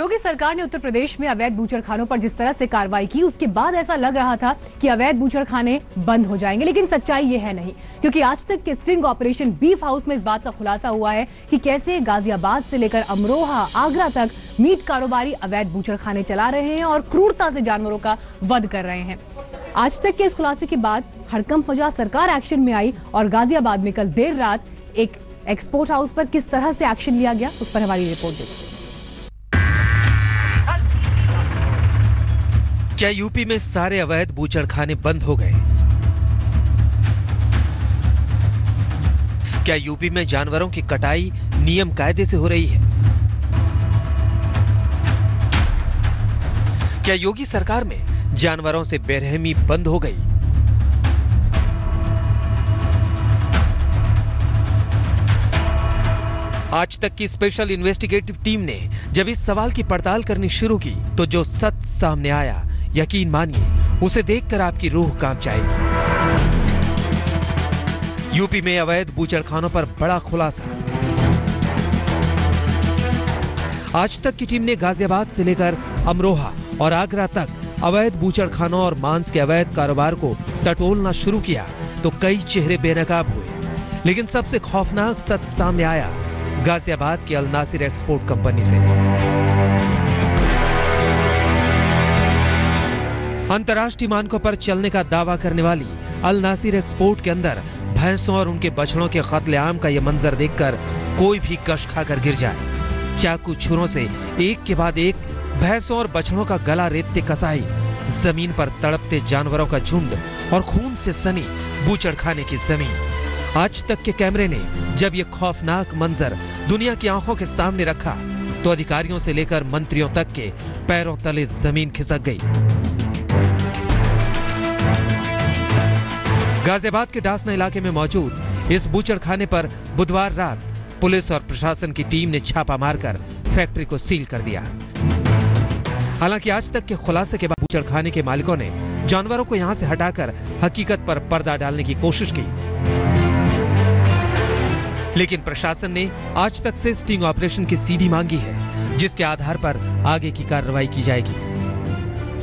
योगी सरकार ने उत्तर प्रदेश में अवैध बूचड़खानों पर जिस तरह से कार्रवाई की, उसके बाद ऐसा लग रहा था कि अवैध बूचड़खाने बंद हो जाएंगे, लेकिन सच्चाई ये है नहीं। क्योंकि आज तक के स्टिंग ऑपरेशन बीफ हाउस में इस बात का खुलासा हुआ है कि कैसे गाजियाबाद से लेकर अमरोहा, आगरा तक मीट कारोबारी अवैध बूचड़खाने चला रहे हैं और क्रूरता से जानवरों का वध कर रहे हैं। आज तक के इस खुलासे के बाद हड़कंप मचा, सरकार एक्शन में आई और गाजियाबाद में कल देर रात एक एक्सपोर्ट हाउस पर किस तरह से एक्शन लिया गया, उस पर हमारी रिपोर्ट देखिए। क्या यूपी में सारे अवैध बूचड़खाने बंद हो गए? क्या यूपी में जानवरों की कटाई नियम कायदे से हो रही है? क्या योगी सरकार में जानवरों से बेरहमी बंद हो गई? आज तक की स्पेशल इन्वेस्टिगेटिव टीम ने जब इस सवाल की पड़ताल करनी शुरू की तो जो सच सामने आया, यकीन मानिए उसे देखकर आपकी रूह कांप जाएगी। यूपी में अवैध बूचड़खानों पर बड़ा खुलासा। आज तक की टीम ने गाजियाबाद से लेकर अमरोहा और आगरा तक अवैध बूचड़खानों और मांस के अवैध कारोबार को टटोलना शुरू किया तो कई चेहरे बेनकाब हुए, लेकिन सबसे खौफनाक सच सामने आया गाजियाबाद की अल नासिर एक्सपोर्ट कंपनी से। अंतर्राष्ट्रीय मानकों पर चलने का दावा करने वाली अल नासिर एक्सपोर्ट के अंदर भैंसों और उनके बछड़ों के कत्लेआम का यह मंजर देखकर कोई भी कश खाकर गिर जाए। चाकू छुरों से एक के बाद एक भैंसों और बछड़ों का गला रेतते कसाई, जमीन पर तड़पते जानवरों का झुंड और खून से सनी बूचड़खाने की जमीन। आज तक के कैमरे ने जब यह खौफनाक मंजर दुनिया की आंखों के सामने रखा तो अधिकारियों से लेकर मंत्रियों तक के पैरों तले जमीन खिसक गई। गाजियाबाद के डासना इलाके में मौजूद इस बूचड़खाने पर बुधवार रात पुलिस और प्रशासन की टीम ने छापा मारकर फैक्ट्री को सील कर दिया। हालांकि आज तक के खुलासे के बाद बूचड़खाने के मालिकों ने जानवरों को यहां से हटाकर हकीकत पर पर्दा डालने की कोशिश की, लेकिन प्रशासन ने आज तक से स्टिंग ऑपरेशन की सीडी मांगी है, जिसके आधार पर आगे की कार्रवाई की जाएगी।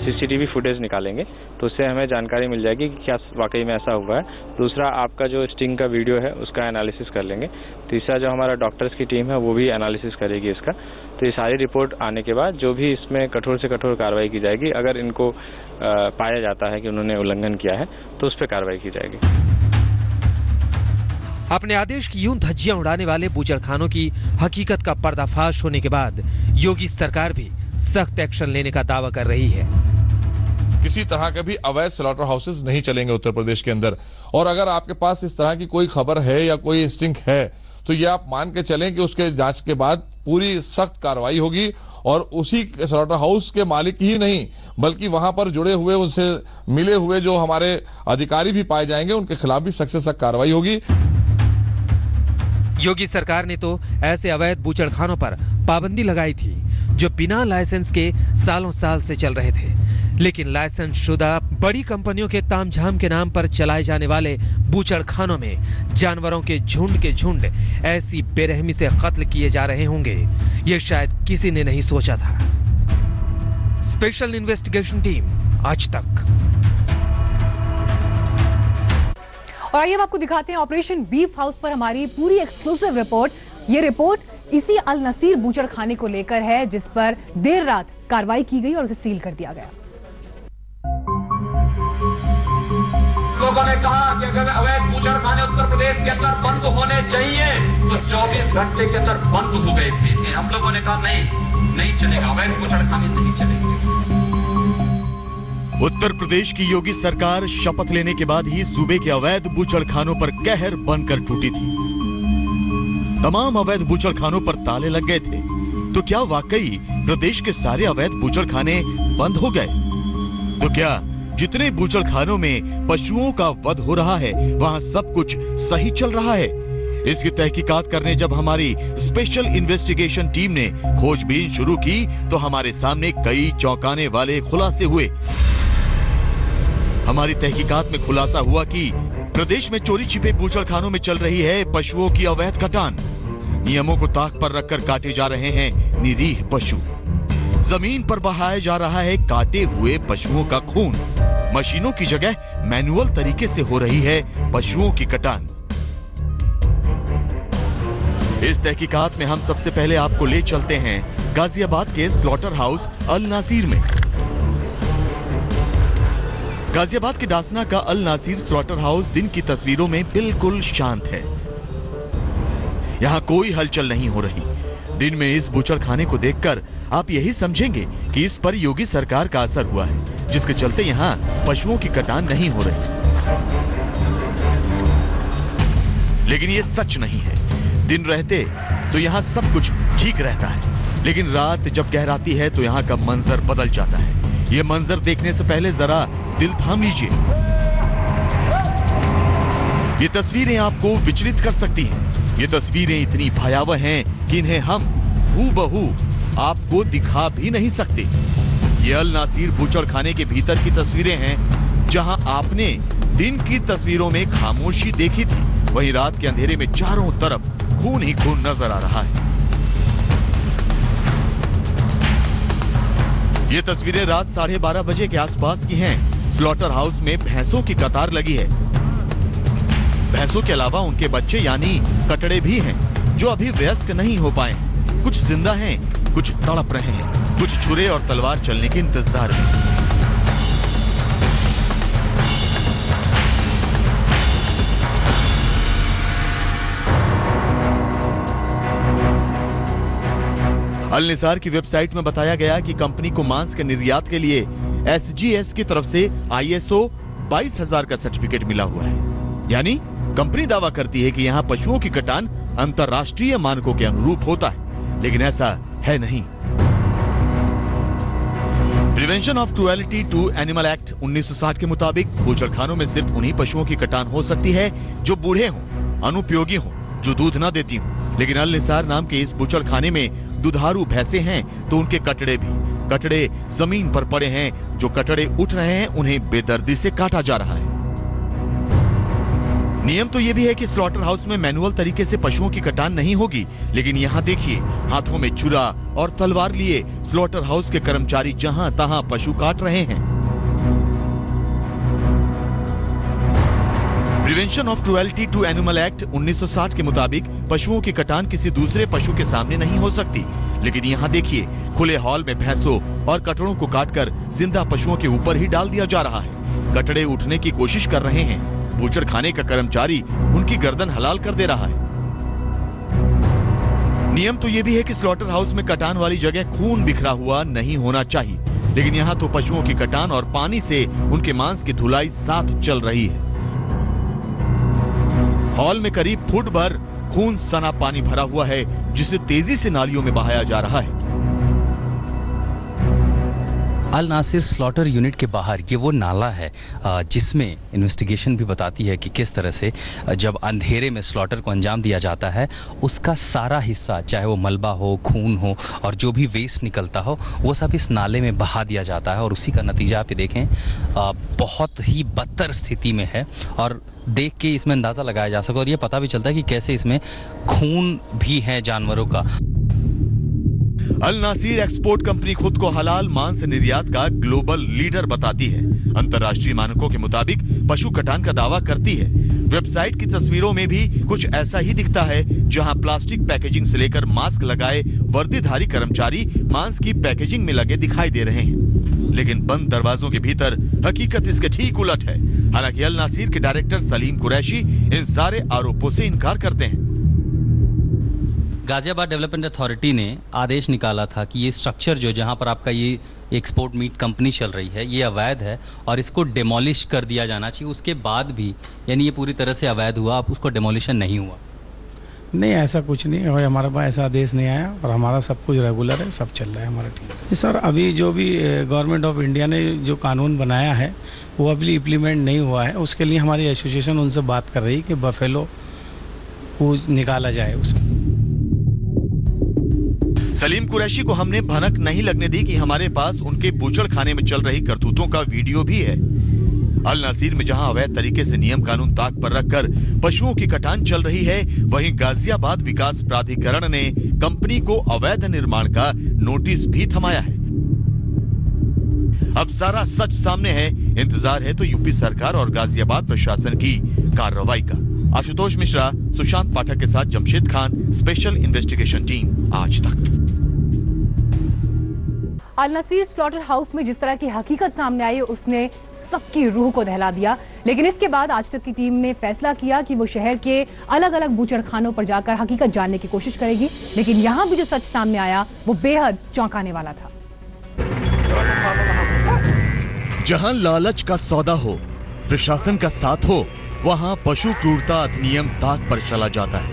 सीसीटीवी फुटेज निकालेंगे तो उससे हमें जानकारी मिल जाएगी कि क्या वाकई में ऐसा हुआ है। दूसरा, आपका जो स्टिंग का वीडियो है उसका एनालिसिस कर लेंगे। तीसरा, जो हमारा डॉक्टर्स की टीम है वो भी एनालिसिस करेगी इसका। तो ये सारी रिपोर्ट आने के बाद जो भी इसमें कठोर से कठोर कार्रवाई की जाएगी। अगर इनको पाया जाता है कि उन्होंने उल्लंघन किया है तो उस पर कार्रवाई की जाएगी। अपने आदेश की यूं धज्जियां उड़ाने वाले बूचड़खानों की हकीकत का पर्दाफाश होने के बाद योगी सरकार भी सख्त एक्शन लेने का दावा कर रही है। किसी तरह के भी अवैध स्लॉटर हाउसेस नहीं चलेंगे उत्तर प्रदेश के अंदर। और अगर आपके पास इस तरह की कोई खबर है या कोई स्टिंग है तो ये आप मान के चलें कि उसके जांच के बाद पूरी सख्त कार्रवाई होगी और उसी स्लॉटर हाउस के मालिक ही नहीं बल्कि वहां पर जुड़े हुए, उनसे मिले हुए जो हमारे अधिकारी भी पाए जाएंगे उनके खिलाफ भी सख्त से सख्त कार्रवाई होगी। योगी सरकार ने तो ऐसे अवैध बूचड़खानों पर पाबंदी लगाई थी जो बिना लाइसेंस के सालों साल से चल रहे थे, लेकिन लाइसेंस शुदा बड़ी कंपनियों के तामझाम के नाम पर चलाए जाने वाले बूचड़खानों में जानवरों के झुंड ऐसी बेरहमी से कत्ल किए जा रहे होंगे, ये शायद किसी ने नहीं सोचा था। स्पेशल इन्वेस्टिगेशन टीम आज तक। और आइए हम आपको दिखाते हैं ऑपरेशन बीफ हाउस पर हमारी पूरी एक्सक्लूसिव रिपोर्ट। ये रिपोर्ट इसी अल नसीर बूचड़खाने को लेकर है, जिस पर देर रात कार्रवाई की गई और उसे सील कर दिया गया। लोगों ने कहा कि अगर अवैध बूचड़खाने उत्तर प्रदेश के अंदर बंद होने चाहिए तो 24 घंटे के अंदर बंद हो गए थे। हम लोगों ने कहा नहीं चलेगा, अवैध बूचड़खाने नहीं चलेंगे। उत्तर प्रदेश की योगी सरकार शपथ लेने के बाद ही सूबे के अवैध बूचड़खानों पर कहर बनकर टूटी थी। तमाम अवैध बूचड़खानों पर ताले लग गए थे। तो क्या वाकई प्रदेश के सारे अवैध बूचड़खाने बंद हो गए? तो क्या जितने बूचड़खानों में पशुओं का वध हो रहा है वहां सब कुछ सही चल रहा है? इसकी तहकीकात करने जब हमारी स्पेशल इन्वेस्टिगेशन टीम ने खोजबीन शुरू की तो हमारे सामने कई चौंकाने वाले खुलासे हुए। हमारी तहकीकात में खुलासा हुआ कि प्रदेश में चोरी छिपे बूचड़खानों में चल रही है पशुओं की अवैध कटान। नियमों को ताक पर रखकर काटे जा रहे हैं निरीह पशु। जमीन पर बहाया जा रहा है काटे हुए पशुओं का खून। मशीनों की जगह मैनुअल तरीके से हो रही है पशुओं की कटान। इस तहकीकात में हम सबसे पहले आपको ले चलते हैं गाजियाबाद के स्लॉटर हाउस अल नासिर में। गाजियाबाद के डासना का अल नासिर स्लॉटर हाउस दिन की तस्वीरों में बिल्कुल शांत है। यहाँ कोई हलचल नहीं हो रही। दिन में इस बूचड़ खाने को देखकर आप यही समझेंगे कि इस पर योगी सरकार का असर हुआ है, जिसके चलते यहाँ पशुओं की कटान नहीं हो रही। लेकिन ये सच नहीं है। दिन रहते तो यहाँ सब कुछ ठीक रहता है, लेकिन रात जब गहराती है तो यहाँ का मंजर बदल जाता है। ये मंजर देखने से पहले जरा दिल थाम लीजिए। ये तस्वीरें आपको विचलित कर सकती हैं। ये तस्वीरें इतनी भयावह हैं कि इन्हें हम हूबहू आपको दिखा भी नहीं सकते। ये अल नासिर बूचड़ खाने के भीतर की तस्वीरें हैं, जहां आपने दिन की तस्वीरों में खामोशी देखी थी, वहीं रात के अंधेरे में चारों तरफ खून ही खून नजर आ रहा है। ये तस्वीरें रात 12:30 बजे के आसपास की हैं। स्लॉटर हाउस में भैंसों की कतार लगी है। भैंसों के अलावा उनके बच्चे यानी कटड़े भी हैं, जो अभी वयस्क नहीं हो पाए हैं। कुछ जिंदा हैं, कुछ तड़प रहे हैं, कुछ छुरे और तलवार चलने के इंतजार में। अल निसार की वेबसाइट में बताया गया कि कंपनी को मांस के निर्यात के लिए SGS की तरफ से ISO 22000 का सर्टिफिकेट मिला हुआ है। यानी कंपनी दावा करती है कि यहाँ पशुओं की कटान अंतर्राष्ट्रीय मानकों के अनुरूप होता है, लेकिन ऐसा है नहीं। Prevention of cruelty to animal act 1960 के मुताबिक बूचड़खानों में सिर्फ उन्हीं पशुओं की कटान हो सकती है जो बूढ़े हों, अनुपयोगी हों, जो दूध न देती हों। लेकिन अल निसार नाम के इस बूचड़खाने में दुधारू भैंसे हैं तो उनके कटड़े भी। कटड़े जमीन पर पड़े हैं। जो कटड़े उठ रहे हैं उन्हें बेदर्दी से काटा जा रहा है। नियम तो यह भी है कि स्लॉटर हाउस में मैनुअल तरीके से पशुओं की कटान नहीं होगी, लेकिन यहाँ देखिए, हाथों में छुरा और तलवार लिए स्लॉटर हाउस के कर्मचारी जहां तहां पशु काट रहे हैं। Prevention of cruelty to animal act 1960 के मुताबिक पशुओं की कटान किसी दूसरे पशु के सामने नहीं हो सकती, लेकिन यहाँ देखिए, खुले हॉल में भैंसों और कटड़ों को काटकर जिंदा पशुओं के ऊपर ही डाल दिया जा रहा है। कटड़े उठने की कोशिश कर रहे हैं। बूचड़ खाने का कर्मचारी उनकी गर्दन हलाल कर दे रहा है। नियम तो यह भी है कि स्लॉटर हाउस में कटान वाली जगह खून बिखरा हुआ नहीं होना चाहिए, लेकिन यहाँ तो पशुओं की कटान और पानी से उनके मांस की धुलाई साथ चल रही है। हॉल में करीब फुट भर खून सना पानी भरा हुआ है, जिसे तेजी से नालियों में बहाया जा रहा है। अल नासिर स्लॉटर यूनिट के बाहर ये वो नाला है जिसमें इन्वेस्टिगेशन भी बताती है कि किस तरह से जब अंधेरे में स्लॉटर को अंजाम दिया जाता है, उसका सारा हिस्सा, चाहे वो मलबा हो, खून हो और जो भी वेस्ट निकलता हो, वो सब इस नाले में बहा दिया जाता है। और उसी का नतीजा आप देखें बहुत ही बदतर स्थिति में है। और देख के इसमें अंदाज़ा लगाया जा सके और ये पता भी चलता है कि कैसे इसमें खून भी है जानवरों का। अल नासिर एक्सपोर्ट कंपनी खुद को हलाल मांस निर्यात का ग्लोबल लीडर बताती है। अंतर्राष्ट्रीय मानकों के मुताबिक पशु कटान का दावा करती है। वेबसाइट की तस्वीरों में भी कुछ ऐसा ही दिखता है, जहां प्लास्टिक पैकेजिंग से लेकर मास्क लगाए वर्दीधारी कर्मचारी मांस की पैकेजिंग में लगे दिखाई दे रहे हैं। लेकिन बंद दरवाजों के भीतर हकीकत इसके ठीक उलट है। हालांकि अल नासिर के डायरेक्टर सलीम कुरैशी इन सारे आरोपों से इनकार करते हैं। गाजियाबाद डेवलपमेंट अथॉरिटी ने आदेश निकाला था कि ये स्ट्रक्चर जो जहाँ पर आपका ये एक्सपोर्ट मीट कंपनी चल रही है, ये अवैध है और इसको डेमोलिश कर दिया जाना चाहिए। उसके बाद भी यानी ये पूरी तरह से अवैध हुआ, अब उसको डेमोलिशन नहीं हुआ। नहीं, ऐसा कुछ नहीं है, हमारे पास ऐसा आदेश नहीं आया और हमारा सब कुछ रेगुलर है, सब चल रहा है हमारा ठीक। सर, अभी जो भी गवर्नमेंट ऑफ इंडिया ने जो कानून बनाया है वो अभी इम्प्लीमेंट नहीं हुआ है। उसके लिए हमारी एसोसिएशन उनसे बात कर रही है कि बफेलो को निकाला जाए उसमें। सलीम कुरैशी को हमने भनक नहीं लगने दी कि हमारे पास उनके बूचड़ खाने में चल रही करतूतों का वीडियो भी है। अल नासिर में जहां अवैध तरीके से नियम कानून ताक पर रखकर पशुओं की कटान चल रही है, वहीं गाजियाबाद विकास प्राधिकरण ने कंपनी को अवैध निर्माण का नोटिस भी थमाया है। अब सारा सच सामने है। इंतजार है तो यूपी सरकार और गाजियाबाद प्रशासन की कार्रवाई का। आशुतोष मिश्रा, सुशांत पाठक के साथ Jamshed Khan, special investigation team, Aaj तक। अल नसीर स्लॉटर हाउस में जिस तरह की हकीकत सामने आई उसने सबकी रूह को दहला दिया, लेकिन इसके बाद आज तक की टीम ने फैसला किया कि वो शहर के अलग अलग बूचड़खानों पर जाकर हकीकत जानने की कोशिश करेगी। लेकिन यहां भी जो सच सामने आया वो बेहद चौंकाने वाला था। जहां लालच का सौदा हो, प्रशासन का साथ हो, वहां पशु क्रूरता अधिनियम ताक पर चला जाता है।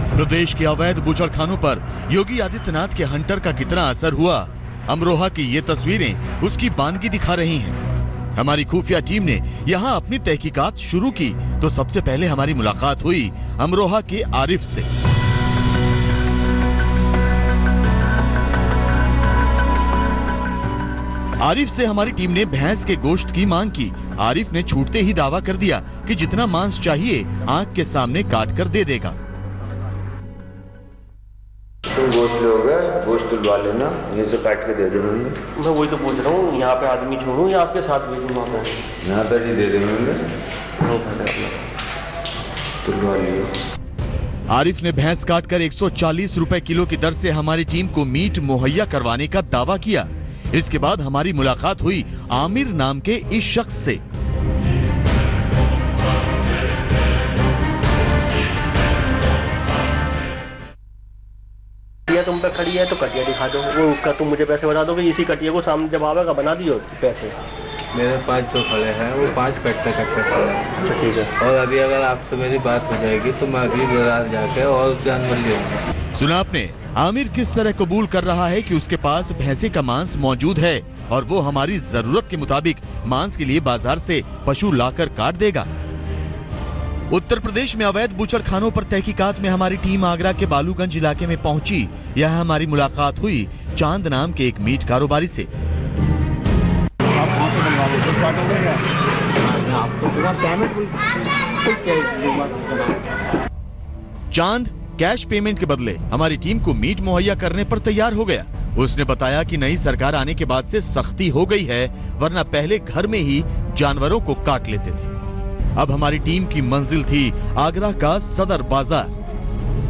प्रदेश के अवैध बूचड़खानों पर योगी आदित्यनाथ के हंटर का कितना असर हुआ, अमरोहा की ये तस्वीरें उसकी बानगी दिखा रही हैं। हमारी खुफिया टीम ने यहाँ अपनी तहकीकात शुरू की तो सबसे पहले हमारी मुलाकात हुई अमरोहा के आरिफ से। आरिफ से हमारी टीम ने भैंस के गोश्त की मांग की। आरिफ ने छूटते ही दावा कर दिया कि जितना मांस चाहिए आंख के सामने काट कर दे देगा। तुम गोश्त लोगे, गोश्त तुलवा लेना, ये से काट के दे देंगे। मैं वही तो पूछ रहा हूँ, यहाँ पे आदमी छोड़ूं या आपके साथ भेजूं? वहाँ पे यहाँ पर ही दे देंगे, तुलवा लियो। आरिफ ने भैंस काटकर 140 रुपए किलो की दर से हमारी टीम को मीट मुहैया करवाने का दावा किया। इसके बाद हमारी मुलाकात हुई आमिर नाम के इस शख्स से। तुम पे खड़ी है तो कटिया दिखा दो, वो उसका तुम मुझे पैसे बता दो कि इसी कटिया को सामने जब आवेगा बना दियो पैसे। मेरे पास जो खड़े हैं वो 5 कट्टे खड़े हैं। ठीक है। और अभी अगर आपसे मेरी बात हो जाएगी तो मैं अगली बाजार जाके और जानवर ले आऊंगा। सुना आपने आमिर किस तरह कबूल कर रहा है कि उसके पास भैंसे का मांस मौजूद है और वो हमारी जरूरत के मुताबिक मांस के लिए बाजार से पशु लाकर काट देगा। उत्तर प्रदेश में अवैध बूचड़खानों पर तहकीकात में हमारी टीम आगरा के बालूगंज इलाके में पहुंची। यहाँ हमारी मुलाकात हुई चांद नाम के एक मीट कारोबारी से। चांद कैश पेमेंट के बदले हमारी टीम को मीट मुहैया करने पर तैयार हो गया। उसने बताया कि नई सरकार आने के बाद से सख्ती हो गई है, वरना पहले घर में ही जानवरों को काट लेते थे। अब हमारी टीम की मंजिल थी आगरा का सदर बाजार,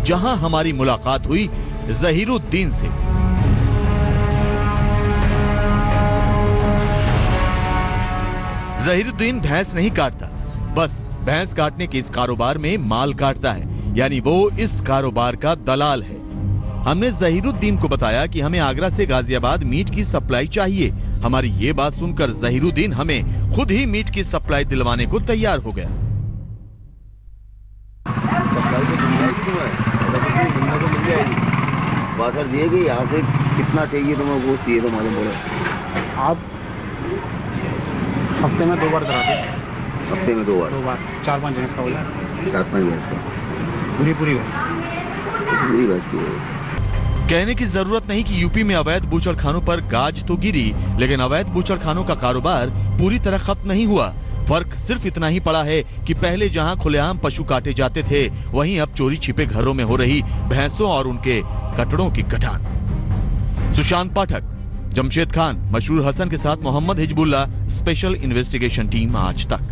जहां हमारी मुलाकात हुई जहीरुद्दीन से। जहीरुद्दीन भैंस नहीं काटता, बस भैंस काटने के इस कारोबार में माल काटता है, यानी वो इस कारोबार का दलाल है। हमने जहीरुद्दीन को बताया कि हमें आगरा से गाजियाबाद मीट की सप्लाई चाहिए। हमारी ये बात सुनकर जहीरुद्दीन हमें खुद ही मीट की सप्लाई दिलवाने को तैयार हो गया। बाजार दिएगी, यहाँ से कितना चाहिए तुम्हें वो चाहिए तो मालूम बोले। आप हफ्ते में 2 बार कराते? हफ्ते में 2 बार? 2 बार। 4-5 भैंस का बोला? 4-5 भैंस का। पूरी भैंस की। कहने की जरूरत नहीं कि यूपी में अवैध बूचड़खानों पर गाज तो गिरी, लेकिन अवैध बूचड़खानों का कारोबार पूरी तरह खत्म नहीं हुआ। फर्क सिर्फ इतना ही पड़ा है कि पहले जहां खुलेआम पशु काटे जाते थे, वहीं अब चोरी छिपे घरों में हो रही भैंसों और उनके कटड़ों की कटान। सुशांत पाठक, जमशेद खान, मशरूर हसन के साथ Mohammad Hizbullah, special investigation team, Aaj तक।